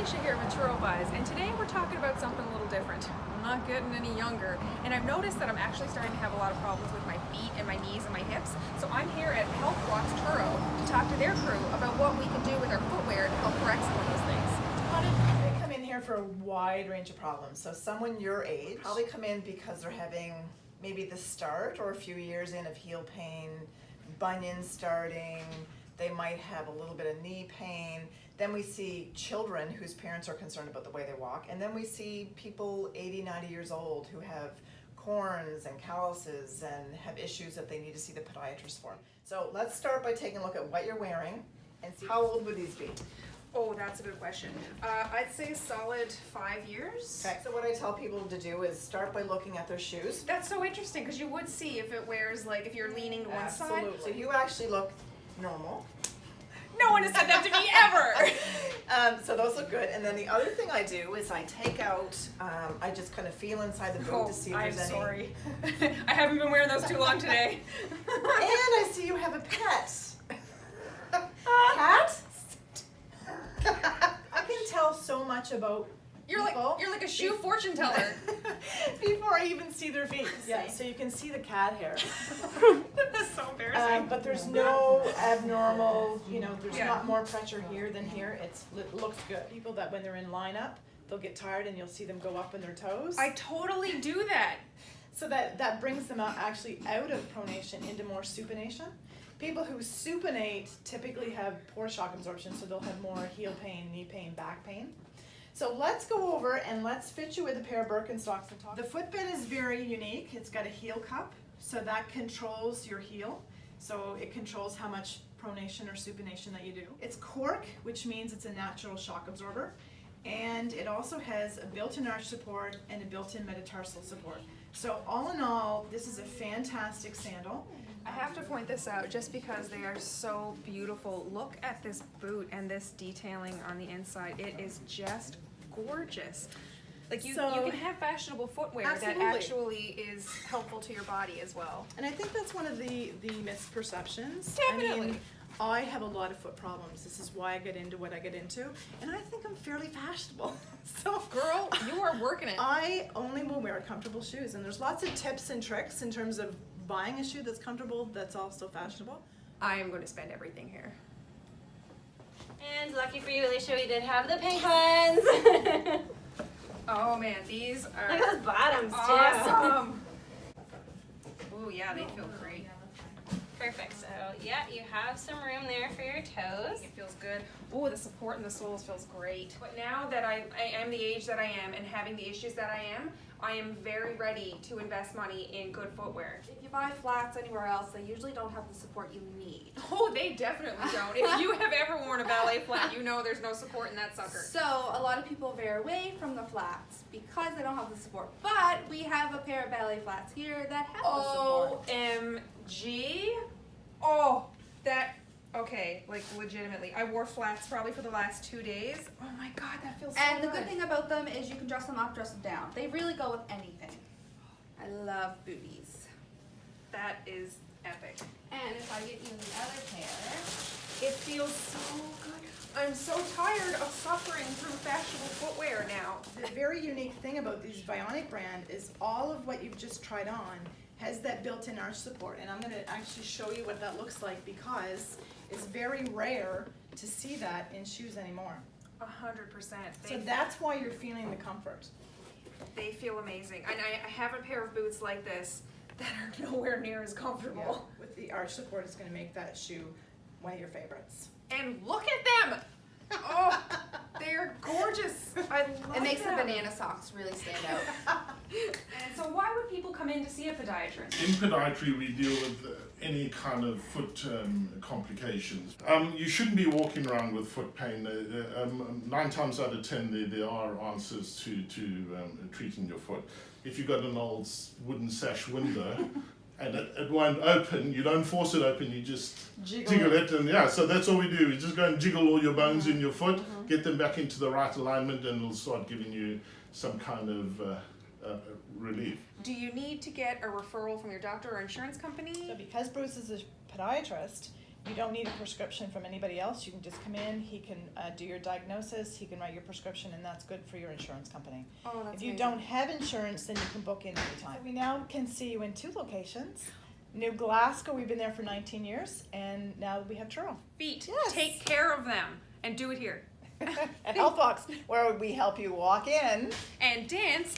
Alicia here with Truro Buzz, and today we're talking about something a little different. I'm not getting any younger, and I've noticed that I'm actually starting to have a lot of problems with my feet and my knees and my hips. So I'm here at HealthWalks Truro to talk to their crew about what we can do with our footwear to help correct some of those things. They come in here for a wide range of problems. So someone your age probably come in because they're having maybe the start or a few years in of heel pain, bunions starting, they might have a little bit of knee pain. Then we see children whose parents are concerned about the way they walk. And then we see people 80, 90 years old who have corns and calluses and have issues that they need to see the podiatrist for. So let's start by taking a look at what you're wearing and see how old would these be. Oh, that's a good question. I'd say a solid 5 years. Okay. So what I tell people to do is start by looking at their shoes. That's so interesting because you would see if it wears, like, if you're leaning to one side. Absolutely. So you actually look normal. No one has said that to me ever. So those look good. And then the other thing I do is I take out, I just kind of feel inside the boot to see if I'm there's any. sorry. I haven't been wearing those too long today. And I see you have a pet. Cat? I can tell so much about You're like a shoe fortune teller. before I even see their feet. Yeah, so you can see the cat hair. That's so embarrassing. But there's no abnormal, there's Yeah. not more pressure here than here. It looks good. People that when they're in lineup, they'll get tired and you'll see them go up on their toes. I totally do that. So that brings them actually out of pronation into more supination. People who supinate typically have poor shock absorption, so they'll have more heel pain, knee pain, back pain. So let's go over and let's fit you with a pair of Birkenstocks and talk. The footbed is very unique. It's got a heel cup, so that controls your heel. So it controls how much pronation or supination that you do. It's cork, which means it's a natural shock absorber. And it also has a built-in arch support and a built-in metatarsal support. So all in all, this is a fantastic sandal. I have to point this out just because they are so beautiful. Look at this boot and this detailing on the inside. It is just gorgeous. Like you can have fashionable footwear that actually is helpful to your body as well. And I think that's one of the misperceptions. Definitely. I mean, I have a lot of foot problems. This is why I get into what I get into. And I think I'm fairly fashionable. So, girl, you are working it. I only will wear comfortable shoes. And there's lots of tips and tricks in terms of buying a shoe that's comfortable, that's also fashionable. I am going to spend everything here. And lucky for you, Alicia, we did have the pink ones. Oh man, these are Look at those bottoms, awesome. Ooh, yeah, they feel great. Perfect. So, yeah, you have some room there for your toes. It feels good. Ooh, the support in the soles feels great. But now that I am the age that I am and having the issues that I am very ready to invest money in good footwear. If you buy flats anywhere else, they usually don't have the support you need. Oh, they definitely don't. If you have ever worn a ballet flat, you know there's no support in that sucker. So a lot of people veer away from the flats because they don't have the support. But we have a pair of ballet flats here that have the support. OMG. Oh, okay, like legitimately. I wore flats probably for the last 2 days. Oh my God, that feels so And good. the good thing about them is you can dress them up, dress them down. They really go with anything. I love booties. That is epic. And if I get you the other pair, It feels so good. I'm so tired of suffering through fashionable footwear now. The very unique thing about these Bionic brand is all of what you've just tried on has that built-in arch support. And I'm gonna actually show you what that looks like because it's very rare to see that in shoes anymore. 100%. So that's why you're feeling the comfort. They feel amazing. And I have a pair of boots like this that are nowhere near as comfortable. With the arch support, it's gonna make that shoe one of your favorites. And look at them! Oh, they're gorgeous. I love it makes them. the banana socks really stand out. And so why would people come in to see a podiatrist? In podiatry, we deal with any kind of foot complications. You shouldn't be walking around with foot pain. 9 times out of 10, there are answers to treating your foot. If you've got an old wooden sash window and it won't open, you don't force it open, you just jiggle it. And yeah, so that's all we do. We just go and jiggle all your bones in your foot, get them back into the right alignment, and it'll start giving you some kind of relief. Do you need to get a referral from your doctor or insurance company? So because Bruce is a podiatrist, You don't need a prescription from anybody else. You can just come in, he can do your diagnosis, he can write your prescription, and that's good for your insurance company. Oh, that's If you amazing. don't have insurance, then you can book in anytime. So we now can see you in 2 locations. New Glasgow, we've been there for 19 years, and now we have Truro. Feet, Yes. take care of them and do it here. At HealthWalks, where we help you walk in And dance